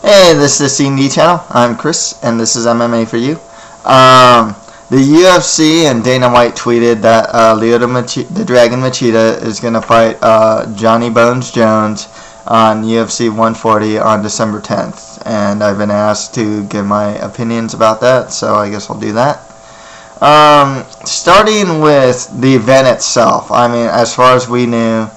Hey, this is the C&D channel. I'm Chris, and this is MMA for you. The UFC and Dana White tweeted that Lyoto Machida, the Dragon Machida, is going to fight Johnny Bones Jones on UFC 140 on December 10th. And I've been asked to give my opinions about that, so I guess I'll do that. Starting with the event itself, I mean, as far as we knew,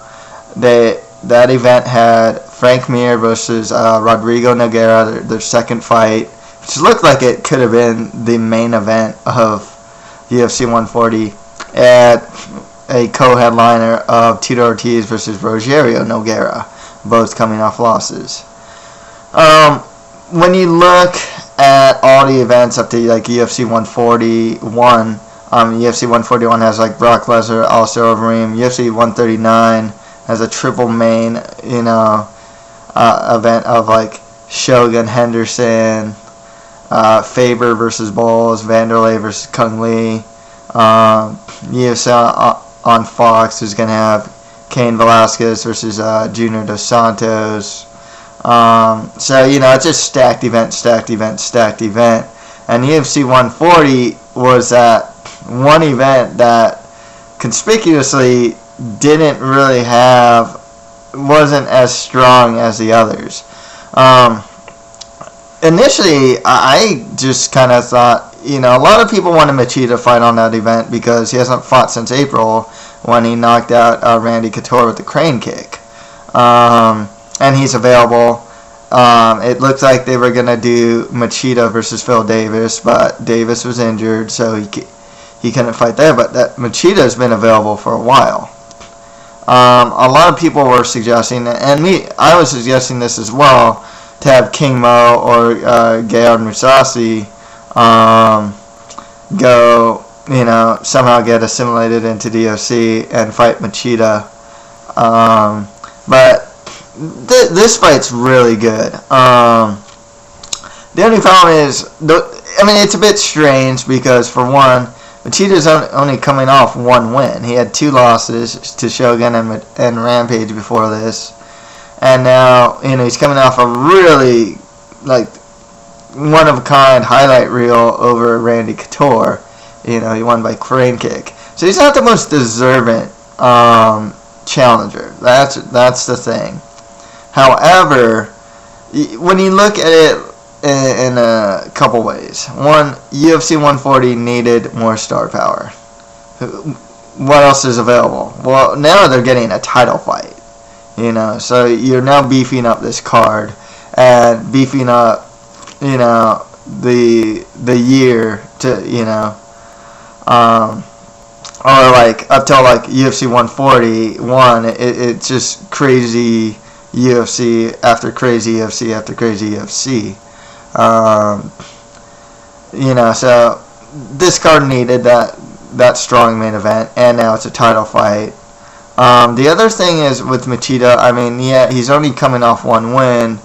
that event had Frank Mir versus Rodrigo Nogueira, their second fight, which looked like it could have been the main event of UFC 140, at a co-headliner of Tito Ortiz versus Rogerio Nogueira, both coming off losses. When you look at all the events up to like UFC 141, UFC 141 has like Brock Lesnar, Alistair Overeem. UFC 139 has a triple main, event of like Shogun Henderson, Faber versus Bowles, Vanderlei versus Kung Lee. UFC on Fox is going to have Cain Velasquez versus Junior Dos Santos. So, it's just stacked event. And UFC 140 was that one event that conspicuously wasn't as strong as the others. Initially, I just kind of thought, a lot of people wanted Machida to fight on that event because he hasn't fought since April when he knocked out Randy Couture with the crane kick. And he's available. It looked like they were going to do Machida versus Phil Davis, but Davis was injured, so he couldn't fight there. But that Machida has been available for a while. A lot of people were suggesting, and I was suggesting this as well, to have King Mo or Gegard Mousasi go, somehow get assimilated into DOC and fight Machida. But this fight's really good. The only problem is, it's a bit strange because, for one, Machida's only coming off one win. He had 2 losses to Shogun and Rampage before this. And now, he's coming off a really, one-of-a-kind highlight reel over Randy Couture. He won by crane kick. So he's not the most deserving challenger. That's the thing. However, when you look at it in a couple ways. One, UFC 140 needed more star power. What else is available? Well, now they're getting a title fight. So you're now beefing up this card and beefing up, the year to, or up till UFC 141, it's just crazy UFC after crazy UFC after crazy UFC. So this card needed that strong main event, and now it's a title fight. The other thing is with Machida, he's only coming off one win,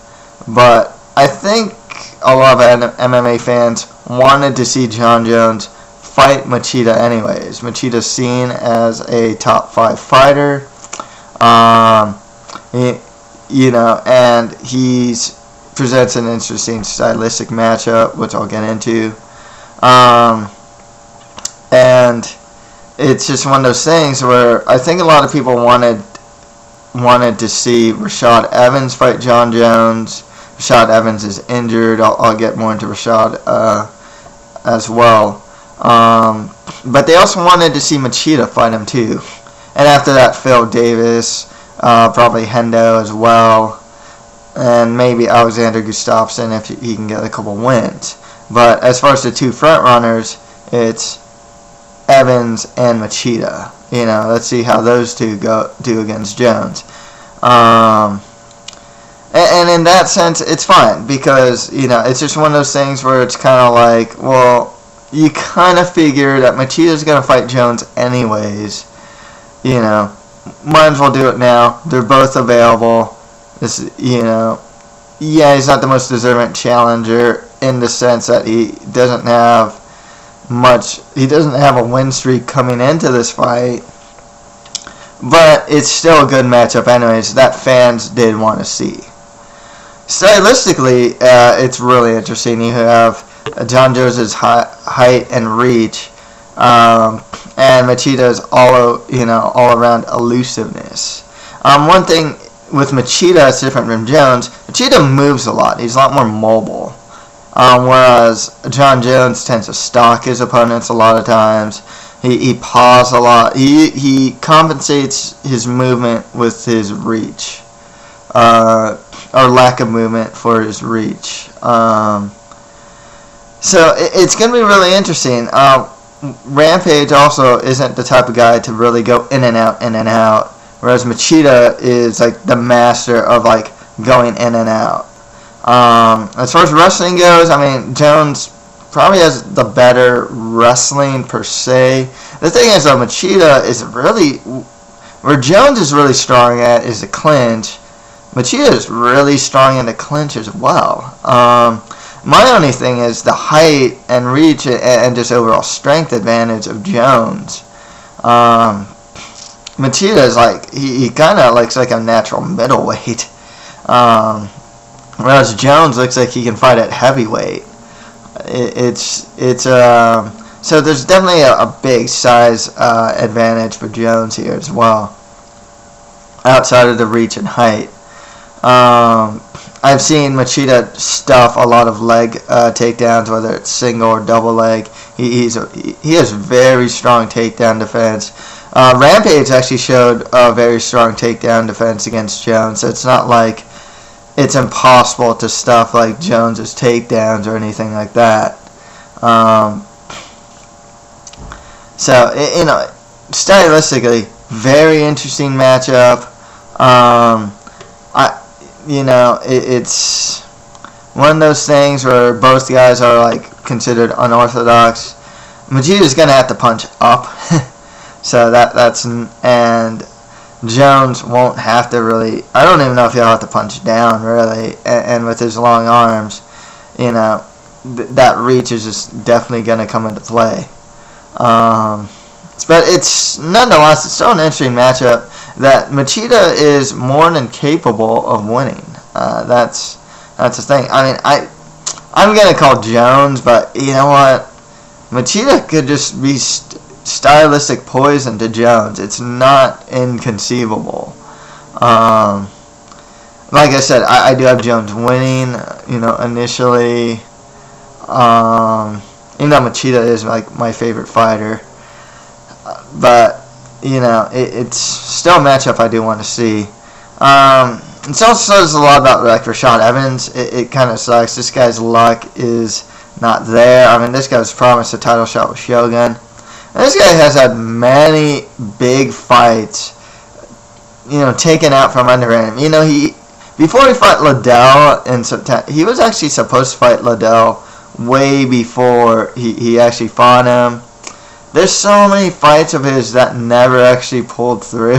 but I think a lot of MMA fans wanted to see Jon Jones fight Machida anyways. Machida's seen as a top 5 fighter, and he's presents an interesting stylistic matchup, which I'll get into. And it's just one of those things where I think a lot of people wanted to see Rashad Evans fight Jon Jones. Rashad Evans is injured. I'll get more into Rashad as well. But they also wanted to see Machida fight him too. And after that, Phil Davis, probably Hendo as well, and maybe Alexander Gustafsson if he can get a couple wins. But as far as the 2 front runners, it's Evans and Machida. Let's see how those 2 do against Jones. And in that sense, it's fine because it's just one of those things where it's kind of like, well, you kind of figure that Machida's going to fight Jones anyways. Might as well do it now. They're both available. He's not the most deserving challenger in the sense that he doesn't have a win streak coming into this fight, but it's still a good matchup anyways that fans did want to see. stylistically, it's really interesting. You have Jon Jones' height and reach, and Machida's all around elusiveness. One thing with Machida, it's different from Jones. Machida moves a lot. He's a lot more mobile. Whereas Jon Jones tends to stalk his opponents a lot of times. He paws a lot. He compensates his movement with his reach, or lack of movement for his reach. So it's going to be really interesting. Rampage also isn't the type of guy to really go in and out, whereas Machida is like the master of like going in and out. As far as wrestling goes, I mean, Jones probably has the better wrestling per se. The thing is, though, Machida is really, where Jones is really strong at is the clinch. Machida is really strong in the clinch as well. My only thing is the height and reach and just overall strength advantage of Jones. Machida is like, he kind of looks like a natural middleweight. Whereas Jones looks like he can fight at heavyweight. So there's definitely a big size advantage for Jones here as well, outside of the reach and height. I've seen Machida stuff a lot of leg takedowns, whether it's single or double leg. He has very strong takedown defense. Rampage actually showed a very strong takedown defense against Jones, so it's not like it's impossible to stuff like Jones's takedowns or anything like that. So stylistically, very interesting matchup. It's one of those things where both guys are like considered unorthodox. Machida's gonna have to punch up, so and Jones won't have to really. I don't even know if he'll have to punch down really, and with his long arms, that reach is just definitely gonna come into play. But it's nonetheless, it's still an interesting matchup that Machida is more than capable of winning. That's the thing. I mean, I'm gonna call Jones, but you know what? Machida could just be stylistic poison to Jones. It's not inconceivable. Like I said, I do have Jones winning. Initially. Even though Machida is like my favorite fighter, but it's still a matchup I do want to see. It also says a lot about like Rashad Evans. It kind of sucks. This guy's luck is not there. I mean, this guy was promised a title shot with Shogun. And this guy has had many big fights, taken out from under him. Before he fought Liddell in September, he was actually supposed to fight Liddell way before he actually fought him. There's so many fights of his that never actually pulled through.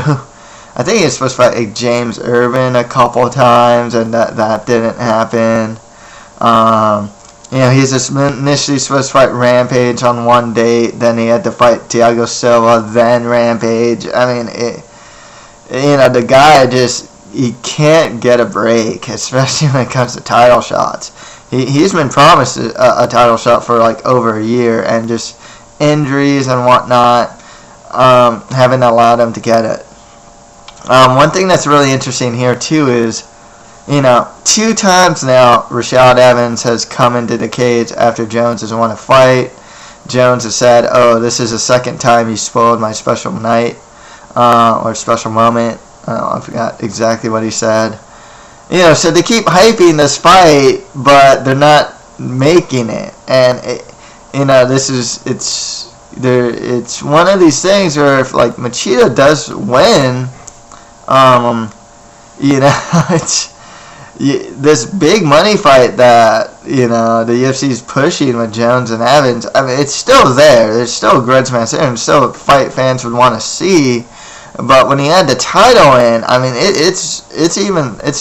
I think he was supposed to fight like James Irvin a couple times, and that didn't happen. He's just initially supposed to fight Rampage on one date, then he had to fight Thiago Silva, then Rampage. I mean, the guy he can't get a break, especially when it comes to title shots. He's been promised a title shot for like over a year, and just injuries and whatnot haven't allowed him to get it. One thing that's really interesting here too is, 2 times now Rashad Evans has come into the cage after Jones has won a fight. Jones has said, "Oh, this is the second time you spoiled my special night or special moment." I forgot exactly what he said. So they keep hyping this fight, but they're not making it. And it's one of these things where if like Machida does win, it's this big money fight that the UFC is pushing with Jones and Evans. I mean, it's still there. There's still a grudge match there, and still fight fans would want to see. But when he had the title in, I mean, it's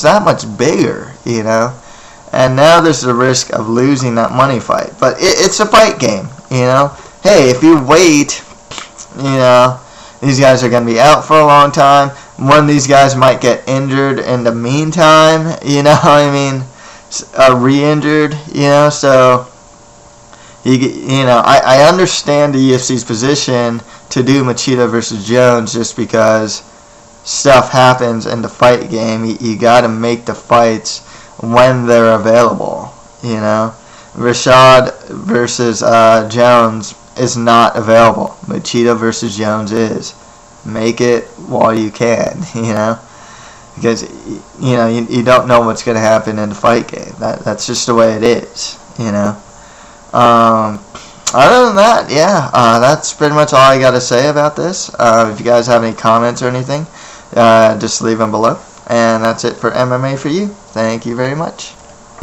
that much bigger, And now there's the risk of losing that money fight. But it's a fight game, Hey, if you wait, these guys are going to be out for a long time. One of these guys might get injured in the meantime, I mean. re-injured, so I understand the UFC's position to do Machida versus Jones just because stuff happens in the fight game. You got to make the fights when they're available. Rashad versus Jones is not available. Machida versus Jones is. Make it while you can. Because you don't know what's going to happen in the fight game. That's just the way it is. Other than that, that's pretty much all I got to say about this. If you guys have any comments or anything, just leave them below. And that's it for MMA for you. Thank you very much.